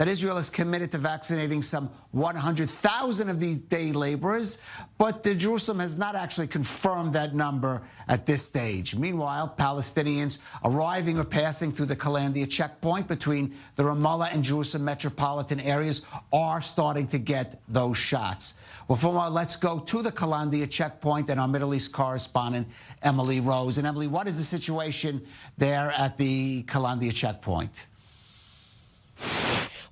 that Israel is committed to vaccinating some 100,000 of these day laborers, but Jerusalem has not actually confirmed that number at this stage. Meanwhile, Palestinians arriving or passing through the Calandia checkpoint between the Ramallah and Jerusalem metropolitan areas are starting to get those shots. Well, for a while, let's go to the Calandia checkpoint and our Middle East correspondent, Emily Rose. And Emily, what is the situation there at the Calandia checkpoint?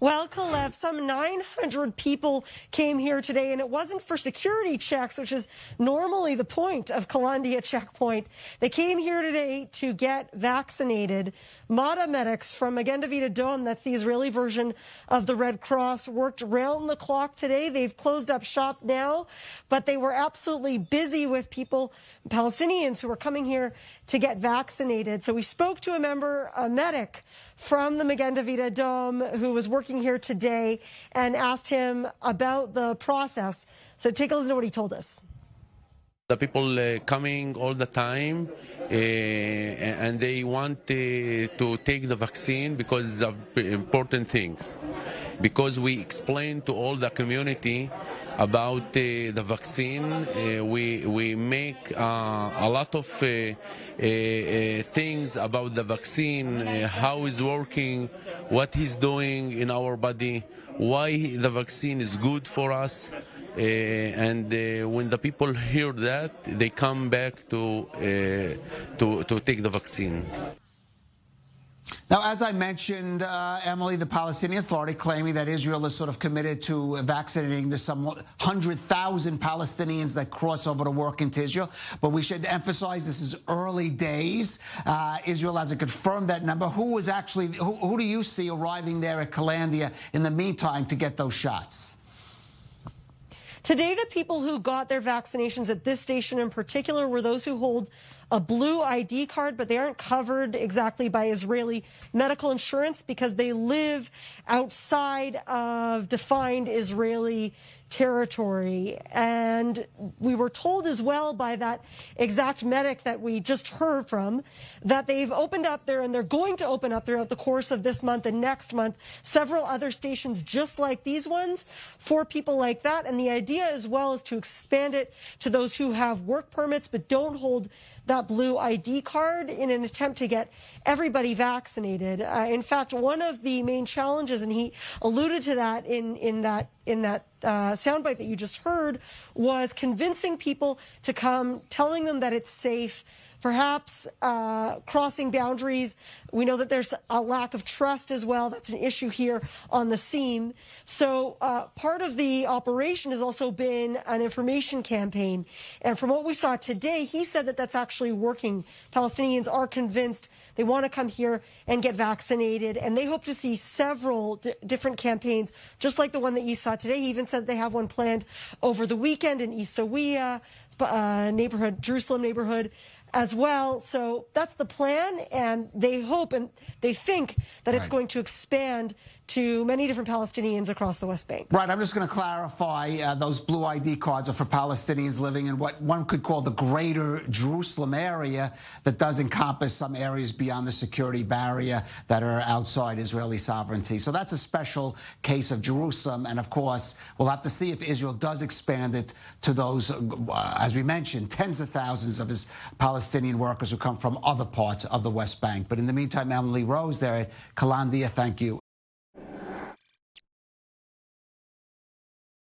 Well, Calev, some 900 people came here today, and it wasn't for security checks, which is normally the point of Calandia checkpoint. They came here today to get vaccinated. MADA medics from Magen David Adom, that's the Israeli version of the Red Cross, worked round the clock today. They've closed up shop now, but they were absolutely busy with people, Palestinians, who were coming here to get vaccinated. So we spoke to a medic from the Magen David Adom who was working here today and asked him about the process. So take a listen to what he told us. The people coming all the time and they want to take the vaccine because it's an important thing. Because we explain to all the community about the vaccine, we make a lot of things about the vaccine, how it's working, what it's doing in our body, why the vaccine is good for us. And when the people hear that, they come back to take the vaccine. Now, as I mentioned, Emily, the Palestinian Authority claiming that Israel is sort of committed to vaccinating the some 100,000 Palestinians that cross over to work into Israel. But we should emphasize this is early days. Israel hasn't confirmed that number. Who do you see arriving there at Calandia in the meantime to get those shots? Today, the people who got their vaccinations at this station in particular were those who hold a blue ID card, but they aren't covered exactly by Israeli medical insurance because they live outside of defined Israeli territory. And we were told as well by that exact medic that we just heard from that they've opened up there, and they're going to open up throughout the course of this month and next month several other stations just like these ones for people like that. And the idea as well is to expand it to those who have work permits but don't hold that blue ID card in an attempt to get everybody vaccinated. In fact, one of the main challenges, and he alluded to that in that soundbite that you just heard, was convincing people to come, telling them that it's safe, perhaps crossing boundaries. We know that there's a lack of trust as well. That's an issue here on the seam. So part of the operation has also been an information campaign. And from what we saw today, he said that that's actually working. Palestinians are convinced they want to come here and get vaccinated. And they hope to see several different campaigns, just like the one that you saw today. He even said they have one planned over the weekend in Isawiya, neighborhood, Jerusalem neighborhood, as well. So that's the plan, and they hope and they think that it's going to expand to many different Palestinians across the West Bank. Right. I'm just going to clarify those blue ID cards are for Palestinians living in what one could call the greater Jerusalem area that does encompass some areas beyond the security barrier that are outside Israeli sovereignty. So that's a special case of Jerusalem. And of course, we'll have to see if Israel does expand it to those, as we mentioned, tens of thousands of his Palestinian workers who come from other parts of the West Bank. But in the meantime, Emily Rose there at Calandia, thank you.